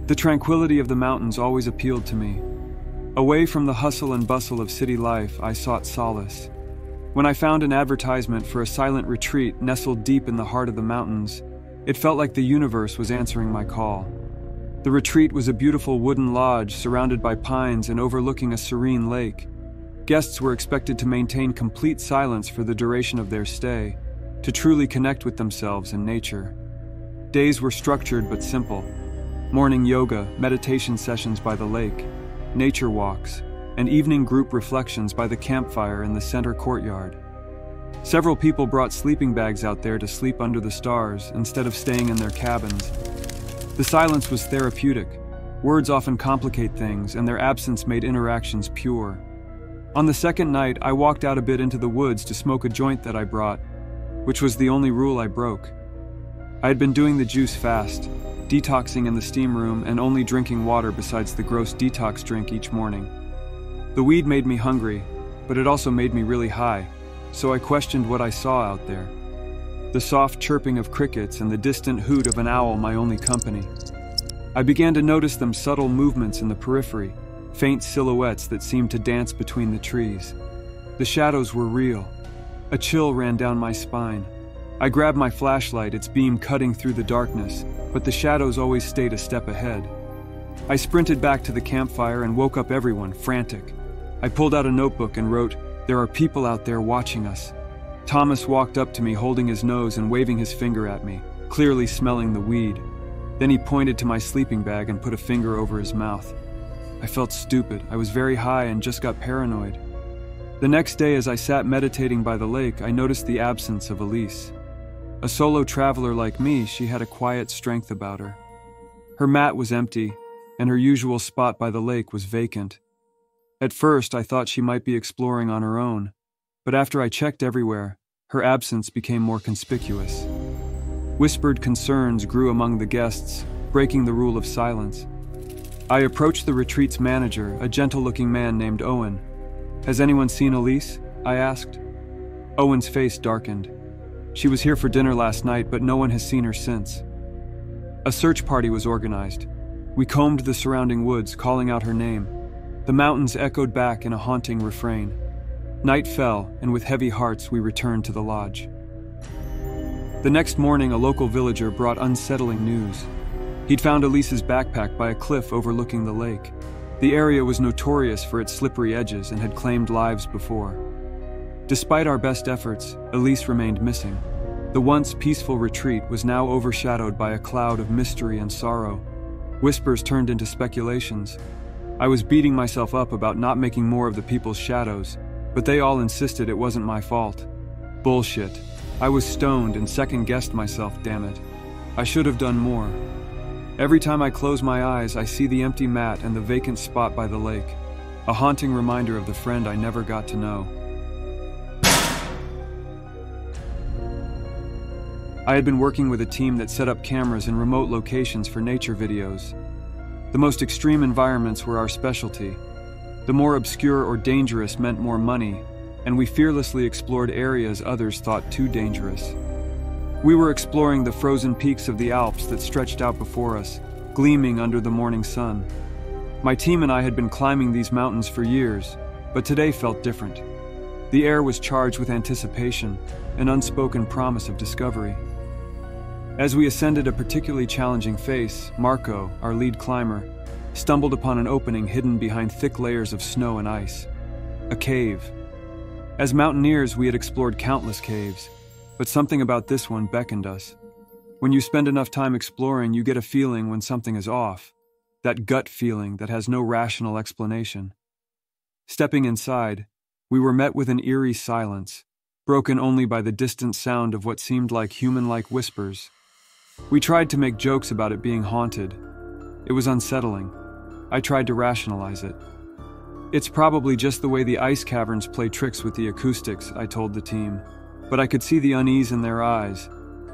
The tranquility of the mountains always appealed to me. Away from the hustle and bustle of city life, I sought solace. When I found an advertisement for a silent retreat nestled deep in the heart of the mountains, it felt like the universe was answering my call. The retreat was a beautiful wooden lodge surrounded by pines and overlooking a serene lake. Guests were expected to maintain complete silence for the duration of their stay, to truly connect with themselves and nature. Days were structured but simple. Morning yoga, meditation sessions by the lake, nature walks, and evening group reflections by the campfire in the center courtyard. Several people brought sleeping bags out there to sleep under the stars instead of staying in their cabins. The silence was therapeutic. Words often complicate things, and their absence made interactions pure. On the second night, I walked out a bit into the woods to smoke a joint that I brought, which was the only rule I broke. I had been doing the juice fast, detoxing in the steam room and only drinking water besides the gross detox drink each morning. The weed made me hungry, but it also made me really high, so I questioned what I saw out there. The soft chirping of crickets and the distant hoot of an owl my only company. I began to notice them subtle movements in the periphery, faint silhouettes that seemed to dance between the trees. The shadows were real. A chill ran down my spine. I grabbed my flashlight, its beam cutting through the darkness, but the shadows always stayed a step ahead. I sprinted back to the campfire and woke up everyone, frantic. I pulled out a notebook and wrote, "There are people out there watching us." Thomas walked up to me holding his nose and waving his finger at me, clearly smelling the weed. Then he pointed to my sleeping bag and put a finger over his mouth. I felt stupid. I was very high and just got paranoid. The next day, as I sat meditating by the lake, I noticed the absence of Elise. A solo traveler like me, she had a quiet strength about her. Her mat was empty, and her usual spot by the lake was vacant. At first, I thought she might be exploring on her own, but after I checked everywhere, her absence became more conspicuous. Whispered concerns grew among the guests, breaking the rule of silence. I approached the retreat's manager, a gentle-looking man named Owen. "Has anyone seen Elise?" I asked. Owen's face darkened. "She was here for dinner last night, but no one has seen her since." A search party was organized. We combed the surrounding woods, calling out her name. The mountains echoed back in a haunting refrain. Night fell, and with heavy hearts we returned to the lodge. The next morning, a local villager brought unsettling news. He'd found Elise's backpack by a cliff overlooking the lake. The area was notorious for its slippery edges and had claimed lives before. Despite our best efforts, Elise remained missing. The once peaceful retreat was now overshadowed by a cloud of mystery and sorrow. Whispers turned into speculations. I was beating myself up about not making more of the people's shadows, but they all insisted it wasn't my fault. Bullshit. I was stoned and second-guessed myself, damn it. I should have done more. Every time I close my eyes, I see the empty mat and the vacant spot by the lake, a haunting reminder of the friend I never got to know. I had been working with a team that set up cameras in remote locations for nature videos. The most extreme environments were our specialty. The more obscure or dangerous meant more money, and we fearlessly explored areas others thought too dangerous. We were exploring the frozen peaks of the Alps that stretched out before us, gleaming under the morning sun. My team and I had been climbing these mountains for years, but today felt different. The air was charged with anticipation, an unspoken promise of discovery. As we ascended a particularly challenging face, Marco, our lead climber, stumbled upon an opening hidden behind thick layers of snow and ice. A cave. As mountaineers, we had explored countless caves, but something about this one beckoned us. When you spend enough time exploring, you get a feeling when something is off, that gut feeling that has no rational explanation. Stepping inside, we were met with an eerie silence, broken only by the distant sound of what seemed like human-like whispers. We tried to make jokes about it being haunted. It was unsettling. I tried to rationalize it. "It's probably just the way the ice caverns play tricks with the acoustics," I told the team, but I could see the unease in their eyes.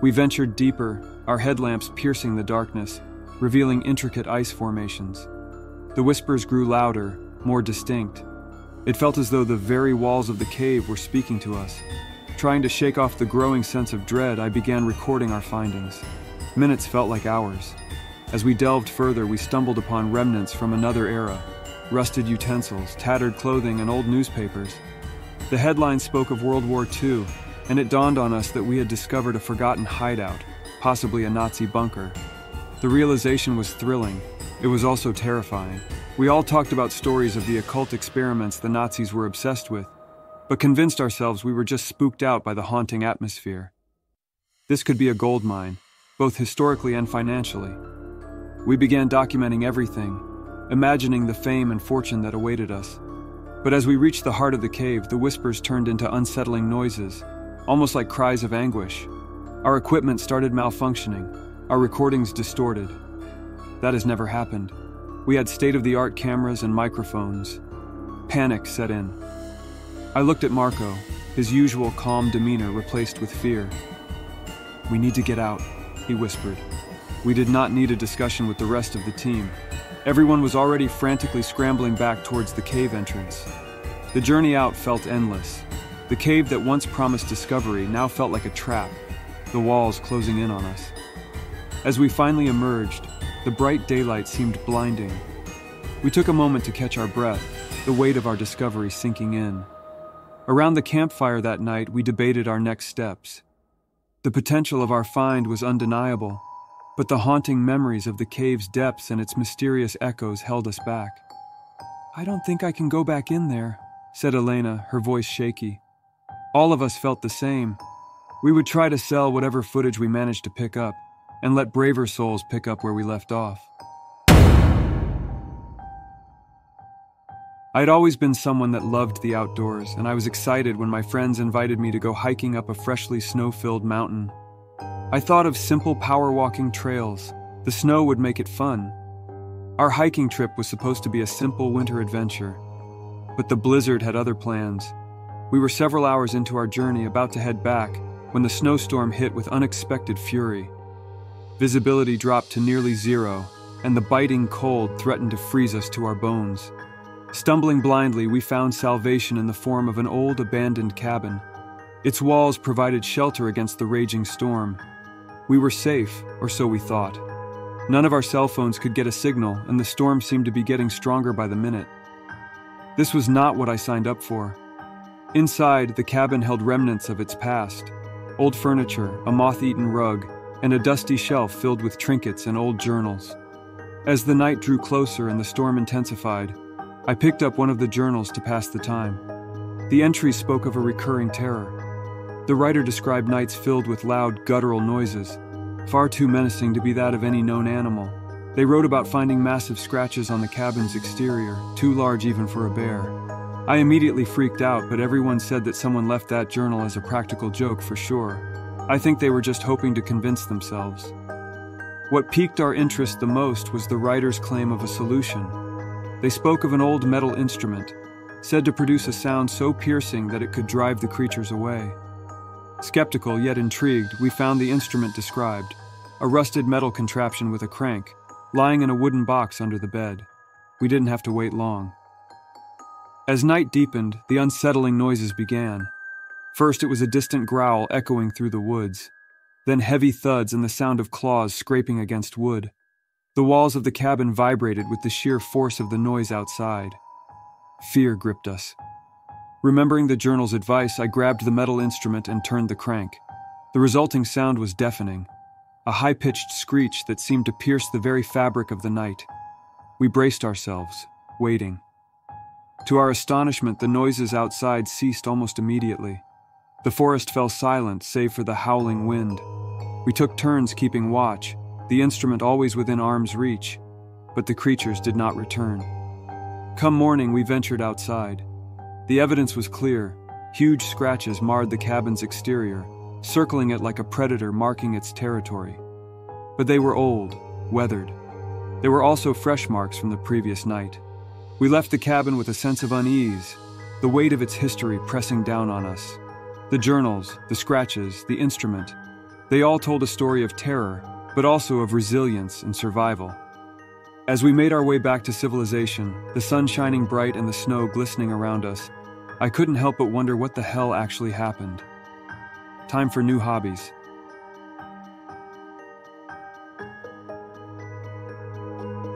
We ventured deeper, our headlamps piercing the darkness, revealing intricate ice formations. The whispers grew louder, more distinct. It felt as though the very walls of the cave were speaking to us. Trying to shake off the growing sense of dread, I began recording our findings. Minutes felt like hours. As we delved further, we stumbled upon remnants from another era: rusted utensils, tattered clothing, and old newspapers. The headlines spoke of World War II, and it dawned on us that we had discovered a forgotten hideout, possibly a Nazi bunker. The realization was thrilling. It was also terrifying. We all talked about stories of the occult experiments the Nazis were obsessed with, but convinced ourselves we were just spooked out by the haunting atmosphere. This could be a gold mine, both historically and financially. We began documenting everything, imagining the fame and fortune that awaited us. But as we reached the heart of the cave, the whispers turned into unsettling noises, almost like cries of anguish. Our equipment started malfunctioning, our recordings distorted. That has never happened. We had state-of-the-art cameras and microphones. Panic set in. I looked at Marco, his usual calm demeanor replaced with fear. "We need to get out," he whispered. We did not need a discussion with the rest of the team. Everyone was already frantically scrambling back towards the cave entrance. The journey out felt endless. The cave that once promised discovery now felt like a trap, the walls closing in on us. As we finally emerged, the bright daylight seemed blinding. We took a moment to catch our breath, the weight of our discovery sinking in. Around the campfire that night, we debated our next steps. The potential of our find was undeniable, but the haunting memories of the cave's depths and its mysterious echoes held us back. "I don't think I can go back in there," said Elena, her voice shaky. All of us felt the same. We would try to sell whatever footage we managed to pick up, and let braver souls pick up where we left off. I had always been someone that loved the outdoors, and I was excited when my friends invited me to go hiking up a freshly snow-filled mountain. I thought of simple power-walking trails. The snow would make it fun. Our hiking trip was supposed to be a simple winter adventure, but the blizzard had other plans. We were several hours into our journey, about to head back, when the snowstorm hit with unexpected fury. Visibility dropped to nearly zero, and the biting cold threatened to freeze us to our bones. Stumbling blindly, we found salvation in the form of an old abandoned cabin. Its walls provided shelter against the raging storm. We were safe, or so we thought. None of our cell phones could get a signal, and the storm seemed to be getting stronger by the minute. This was not what I signed up for. Inside, the cabin held remnants of its past: old furniture, a moth-eaten rug, and a dusty shelf filled with trinkets and old journals. As the night drew closer and the storm intensified, I picked up one of the journals to pass the time. The entry spoke of a recurring terror. The writer described nights filled with loud, guttural noises, far too menacing to be that of any known animal. They wrote about finding massive scratches on the cabin's exterior, too large even for a bear. I immediately freaked out, but everyone said that someone left that journal as a practical joke for sure. I think they were just hoping to convince themselves. What piqued our interest the most was the writer's claim of a solution. They spoke of an old metal instrument, said to produce a sound so piercing that it could drive the creatures away. Skeptical yet intrigued, we found the instrument described, a rusted metal contraption with a crank, lying in a wooden box under the bed. We didn't have to wait long. As night deepened, the unsettling noises began. First, it was a distant growl echoing through the woods, then heavy thuds and the sound of claws scraping against wood. The walls of the cabin vibrated with the sheer force of the noise outside. Fear gripped us. Remembering the journal's advice, I grabbed the metal instrument and turned the crank. The resulting sound was deafening, a high-pitched screech that seemed to pierce the very fabric of the night. We braced ourselves, waiting. To our astonishment, the noises outside ceased almost immediately. The forest fell silent, save for the howling wind. We took turns keeping watch, the instrument always within arm's reach, but the creatures did not return. Come morning, we ventured outside. The evidence was clear. Huge scratches marred the cabin's exterior, circling it like a predator marking its territory. But they were old, weathered. There were also fresh marks from the previous night. We left the cabin with a sense of unease, the weight of its history pressing down on us. The journals, the scratches, the instrument, they all told a story of terror, but also of resilience and survival. As we made our way back to civilization, the sun shining bright and the snow glistening around us, I couldn't help but wonder what the hell actually happened. Time for new hobbies.